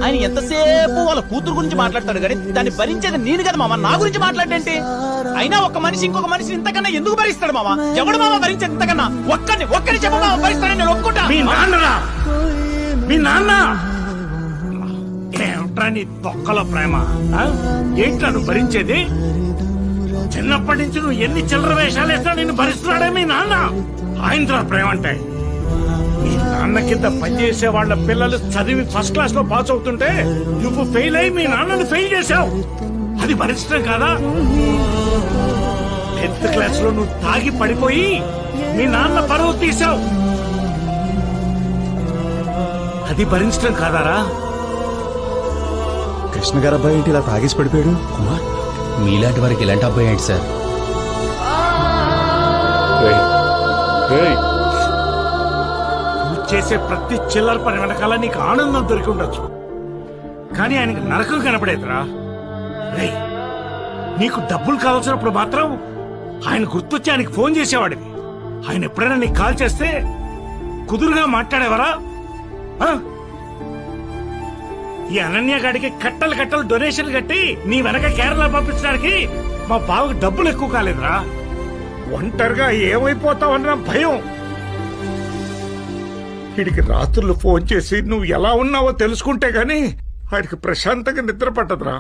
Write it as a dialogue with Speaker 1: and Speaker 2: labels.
Speaker 1: ఆయన ఎంతసేపు వాళ్ళ కూతురు గురించి మాట్లాడతాడు కానీ దాన్ని భరించేది నేను కదా మామ, నా గురించి మాట్లాడేంటి? అయినా ఒక మనిషి ఇంకొక మనిషిని ఇంతకన్నా ఎందుకు భరిస్తాడు మామ? ఎవడు మామ భరించేది ఇంతకన్నా? ఒక్కరిని చెప్ప మామ భరిస్తాడని నేను ఒప్పుకుంటా.
Speaker 2: మీ నాన్న ఏమిట్రా నీ తొక్కల ప్రేమ? ఏంట్రా నువ్వు భరించేది? చిన్నప్పటి నుంచి నువ్వు ఎన్ని చిల్లర వేషాలు వేసినా నిన్ను భరిస్తున్నాడే మీ నాన్న. ఆయనరా ప్రేమ అంటే. మీ నాన్న కింద పనిచేసే వాళ్ళ పిల్లలు చదివి ఫస్ట్ క్లాస్ లో పాస్ అవుతుంటే నువ్వు ఫెయిల్ అయి మీ నాన్నను ఫెయిల్ చేశావు. అది భరించడం కాదా? 10th క్లాస్ లో నువ్వు తాగి పడిపోయి మీ నాన్న పరువు తీసావు. అది భరించడం కాదారా?
Speaker 3: కృష్ణ గారు అబ్బాయి ఏంటి ఇలా తాగేసి పడిపోయాడు?
Speaker 4: కుమార్, మీలాంటి వారికి ఇలాంటి అబ్బాయి ఏంటి సార్?
Speaker 2: నువ్వు చేసే ప్రతి చిల్లర పని వెనకాల నీకు ఆనందం దొరికి ఉండొచ్చు, కానీ ఆయనకి నరకం కనపడేదిరా. రేయ్, నీకు డబ్బులు కావాల్సినప్పుడు మాత్రం ఆయన గుర్తొచ్చి ఆయనకి ఫోన్ చేసేవాడివి. ఆయన ఎప్పుడైనా నీకు కాల్ చేస్తే కుదురుగా మాట్లాడేవరా? ఈ అనన్య గాడికి కట్టలు డొనేషన్లు కట్టి నీ వెనక కేరళ పంపించడానికి మా బావకు డబ్బులు ఎక్కువ కాలేదురా. ఒంటరిగా ఏమైపోతావన్న భయం. వీడికి రాత్రులు ఫోన్ చేసి నువ్వు ఎలా ఉన్నావో తెలుసుకుంటే గాని వాడికి ప్రశాంతంగా నిద్ర పట్టదురా.